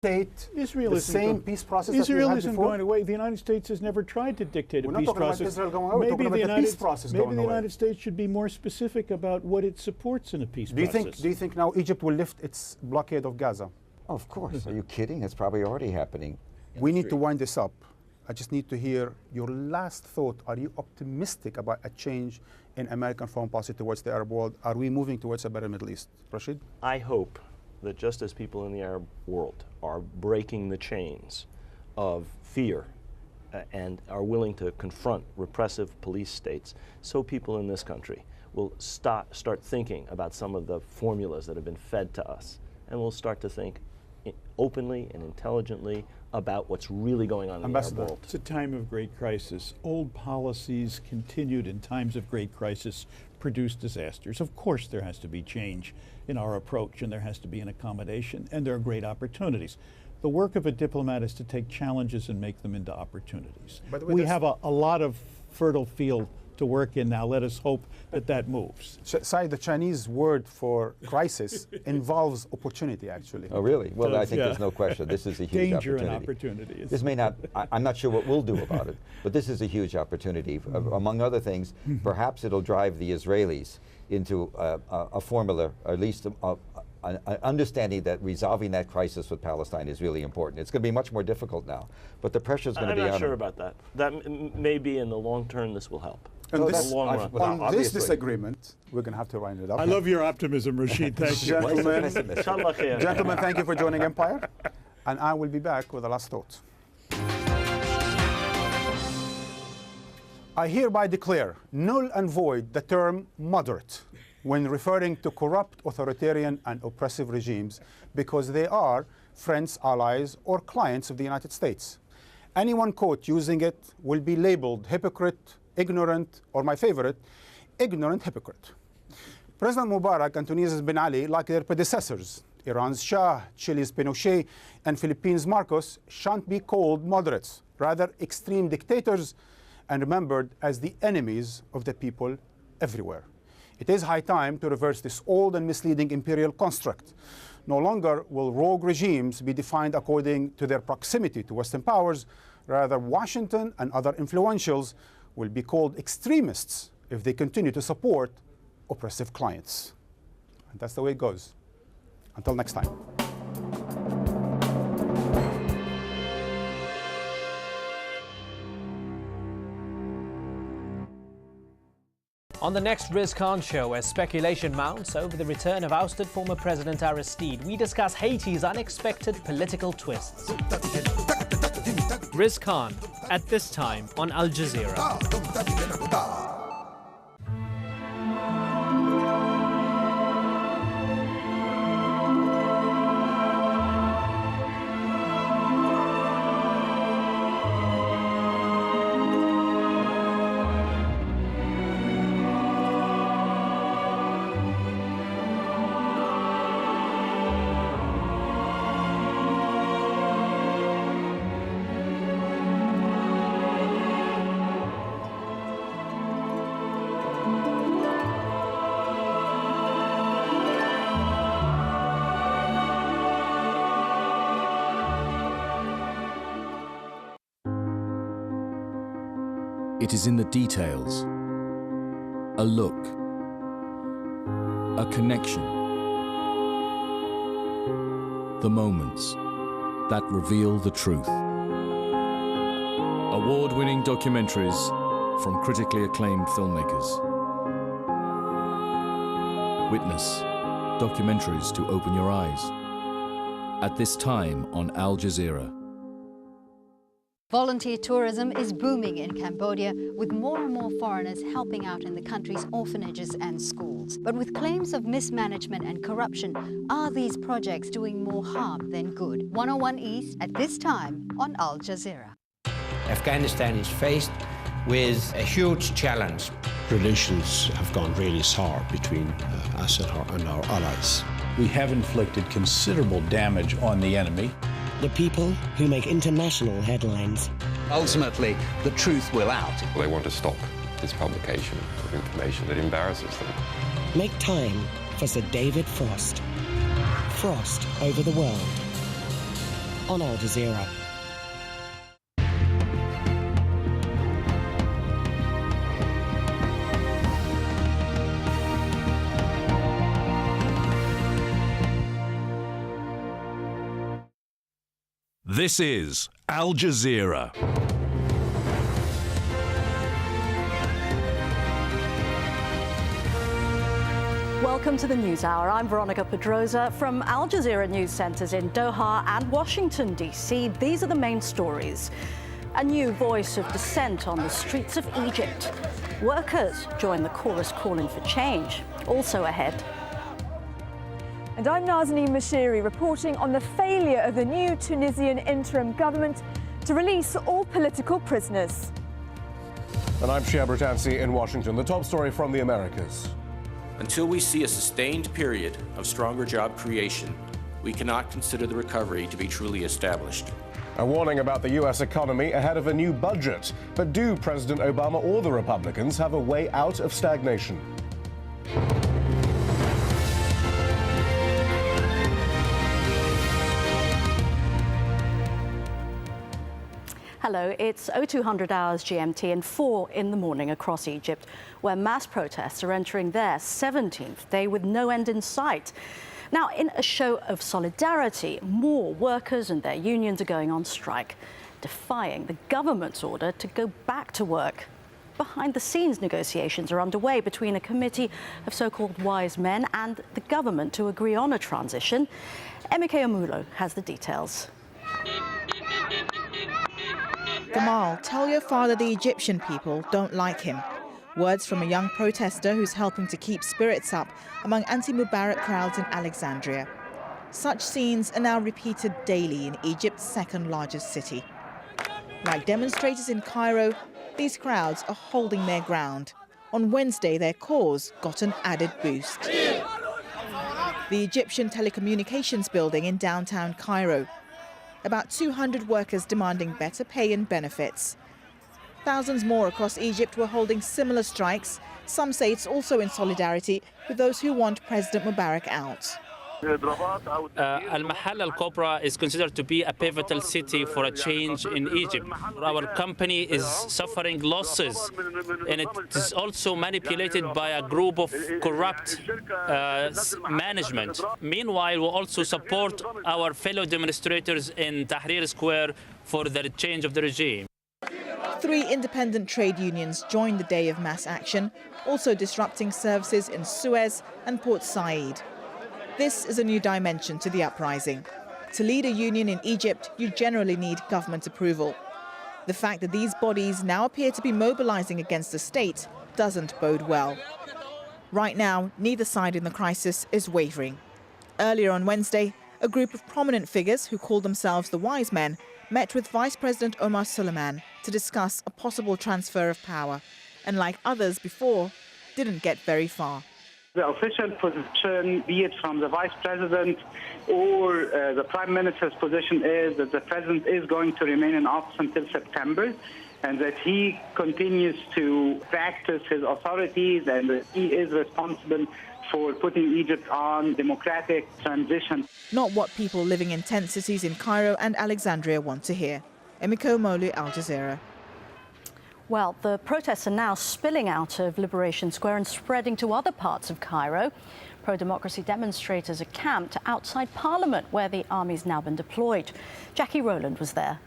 Israel the same peace process that we Israel had isn't before? going away. The United States has never tried to dictate a We're not peace talking process. about Israel going away. We're talking about the peace process maybe going the away. United States should be more specific about what it supports in a peace process. Do you think now Egypt will lift its blockade of Gaza? Of course. Are you kidding? It's probably already happening. We need to wind this up. I just need to hear your last thought. Are you optimistic about a change in American foreign policy towards the Arab world? Are we moving towards a better Middle East? Rashid? I hope that just as people in the Arab world are breaking the chains of fear and are willing to confront repressive police states, so people in this country will start thinking about some of the formulas that have been fed to us, and will start to think openly and intelligently about what's really going on in the Arab world. It's a time of great crisis. Old policies continued in times of great crisis produce disasters. Of course there has to be change in our approach, and there has to be an accommodation, and there are great opportunities. The work of a diplomat is to take challenges and make them into opportunities. By the way, we have a lot of fertile field to work in now. Let us hope that that moves. Sai, the Chinese word for crisis involves opportunity, actually. Oh, really? Well, I think yeah. there's no question. This is a huge Danger opportunity. and opportunity. This may not, I'm not sure what we'll do about it, but this is a huge opportunity. Among other things, perhaps it'll drive the Israelis into a formula, or at least an understanding that resolving that crisis with Palestine is really important. It's going to be much more difficult now, but the pressure is going to be on I'm not sure them. about that. That may be in the long term this will help. And In this, the long run. well, on this obviously. disagreement, we're going to have to wind it up. I love your optimism, Rashid. Thank you. Gentlemen, thank you for joining Empire. And I will be back with the last thought. I hereby declare null and void the term moderate when referring to corrupt, authoritarian, and oppressive regimes, because they are friends, allies, or clients of the United States. Anyone caught using it will be labeled hypocrite, ignorant, or my favorite, ignorant hypocrite. President Mubarak and Tunisia's Ben Ali, like their predecessors, Iran's Shah, Chile's Pinochet, and Philippines' Marcos, shan't be called moderates, rather extreme dictators, and remembered as the enemies of the people everywhere. It is high time to reverse this old and misleading imperial construct. No longer will rogue regimes be defined according to their proximity to Western powers. Rather, Washington and other influentials will be called extremists if they continue to support oppressive clients. And that's the way it goes. Until next time. On the next Riz Khan show, as speculation mounts over the return of ousted former President Aristide, we discuss Haiti's unexpected political twists. Riz Khan, at this time on Al Jazeera. It is in the details, a look, a connection, the moments that reveal the truth. Award-winning documentaries from critically acclaimed filmmakers. Witness documentaries to open your eyes. At this time on Al Jazeera. Volunteer tourism is booming in Cambodia, with more and more foreigners helping out in the country's orphanages and schools. But with claims of mismanagement and corruption, are these projects doing more harm than good? 101 East at this time on Al Jazeera. Afghanistan is faced with a huge challenge. Relations have gone really sour between us and our allies. We have inflicted considerable damage on the enemy. The people who make international headlines. Ultimately, the truth will out. They want to stop this publication of information that embarrasses them. Make time for Sir David Frost. Frost over the world. on Al Jazeera. This is Al Jazeera. Welcome to the News Hour. I'm Veronica Pedrosa from Al Jazeera News Centres in Doha and Washington, D.C. These are the main stories. A new voice of dissent on the streets of Egypt. Workers join the chorus calling for change. Also ahead. And I'm Nazanin Moshiri reporting on the failure of the new Tunisian interim government to release all political prisoners. And I'm Shia Bertansi in Washington. The top story from the Americas. Until we see a sustained period of stronger job creation, we cannot consider the recovery to be truly established. A warning about the U.S. economy ahead of a new budget. But do President Obama or the Republicans have a way out of stagnation? Hello, it's 0200 hours GMT and 4 in the morning across Egypt, where mass protests are entering their 17th day with no end in sight. Now, in a show of solidarity, more workers and their unions are going on strike, defying the government's order to go back to work. Behind-the-scenes negotiations are underway between a committee of so-called wise men and the government to agree on a transition. Emeke Amulo has the details. Gamal, tell your father the Egyptian people don't like him. Words from a young protester who's helping to keep spirits up among anti-Mubarak crowds in Alexandria. Such scenes are now repeated daily in Egypt's second largest city. Like demonstrators in Cairo, these crowds are holding their ground. On Wednesday, their cause got an added boost. The Egyptian telecommunications building in downtown Cairo. About 200 workers demanding better pay and benefits. Thousands more across Egypt were holding similar strikes. Some say it's also in solidarity with those who want President Mubarak out. Al-Mahalla Al-Kubra is considered to be a pivotal city for a change in Egypt. Our company is suffering losses, and it is also manipulated by a group of corrupt management. Meanwhile, we also support our fellow demonstrators in Tahrir Square for the change of the regime. 3 independent trade unions joined the day of mass action, also disrupting services in Suez and Port Said. This is a new dimension to the uprising. To lead a union in Egypt, you generally need government approval. The fact that these bodies now appear to be mobilizing against the state doesn't bode well. Right now, neither side in the crisis is wavering. Earlier on Wednesday, a group of prominent figures who call themselves the Wise Men met with Vice President Omar Suleiman to discuss a possible transfer of power, and like others before, didn't get very far. The official position, be it from the Vice President or the Prime Minister's position, is that the President is going to remain in office until September, and that he continues to practice his authorities and that he is responsible for putting Egypt on democratic transition. Not what people living in tent cities in Cairo and Alexandria want to hear. Emiko Molu, Al Jazeera. Well, the protests are now spilling out of Liberation Square and spreading to other parts of Cairo. Pro-democracy demonstrators are camped outside Parliament, where the army's now been deployed. Jackie Rowland was there.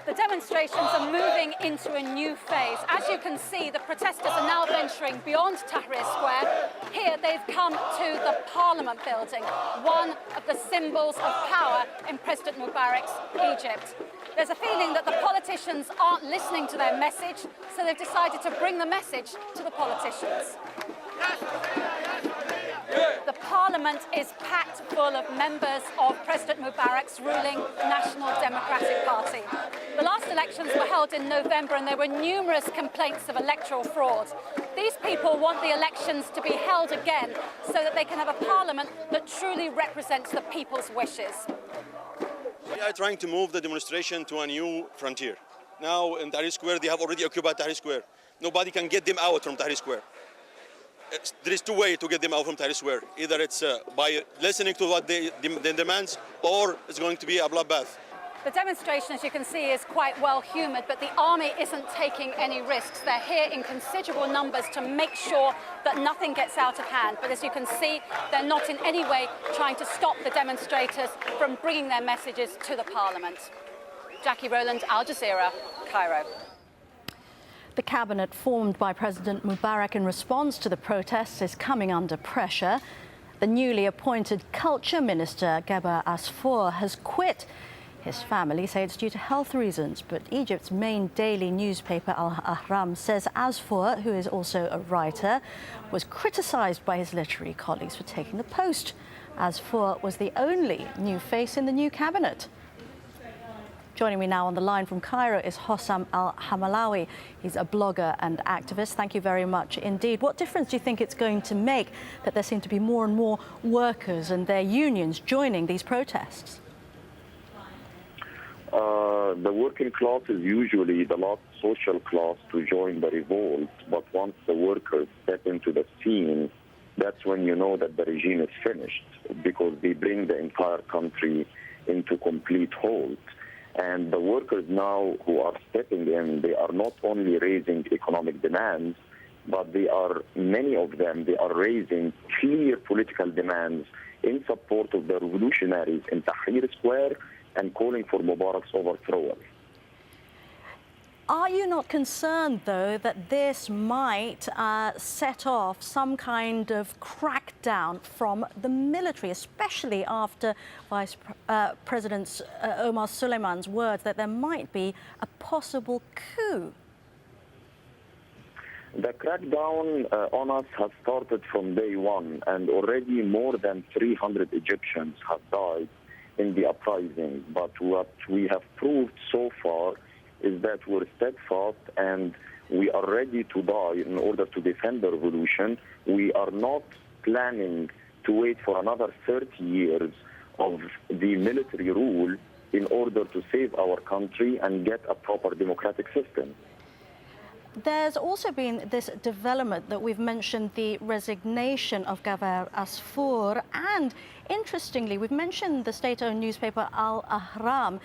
The demonstrations are moving into a new phase. As you can see, the protesters are now venturing beyond Tahrir Square. Here they've come to the Parliament building, one of the symbols of power in President Mubarak's Egypt. There's a feeling that the politicians aren't listening to their message, so they've decided to bring the message to the politicians. The Parliament is packed full of members of President Mubarak's ruling National Democratic Party. The last elections were held in November and there were numerous complaints of electoral fraud. These people want the elections to be held again so that they can have a parliament that truly represents the people's wishes. We are trying to move the demonstration to a new frontier. Now in Tahrir Square, they have already occupied Tahrir Square. Nobody can get them out from Tahrir Square. there is two ways to get them out from Tahrir Square. Either it's by listening to what they demands, or it's going to be a bloodbath. The demonstration, as you can see, is quite well humoured, but the army isn't taking any risks. They're here in considerable numbers to make sure that nothing gets out of hand. But as you can see, they're not in any way trying to stop the demonstrators from bringing their messages to the parliament. Jackie Rowland, Al Jazeera, Cairo. The cabinet formed by President Mubarak in response to the protests is coming under pressure. The newly appointed culture minister, Geber Asfour, has quit. His family say it's due to health reasons, but Egypt's main daily newspaper, Al Ahram, says Asfour, who is also a writer, was criticised by his literary colleagues for taking the post. Asfour was the only new face in the new cabinet. Joining me now on the line from Cairo is Hossam Al-Hamalawi. He's a blogger and activist. Thank you very much indeed. What difference do you think it's going to make that there seem to be more and more workers and their unions joining these protests? The working class is usually the last social class to join the revolt, but once the workers step into the scene, that's when you know that the regime is finished, because they bring the entire country into complete halt. And the workers now who are stepping in, they are not only raising economic demands, but many of them, they are raising clear political demands in support of the revolutionaries in Tahrir Square and calling for Mubarak's overthrow. Are you not concerned, though, that this might set off some kind of crackdown from the military, especially after Vice President Omar Suleiman's words that there might be a possible coup? The crackdown on us has started from day one, and already more than 300 Egyptians have died in the uprising. But what we have proved so far is that we're steadfast and we are ready to die in order to defend the revolution. We are not planning to wait for another 30 years of the military rule in order to save our country and get a proper democratic system. There's also been this development that we've mentioned, the resignation of Geber Asfour, and interestingly, we've mentioned the state-owned newspaper Al Ahram.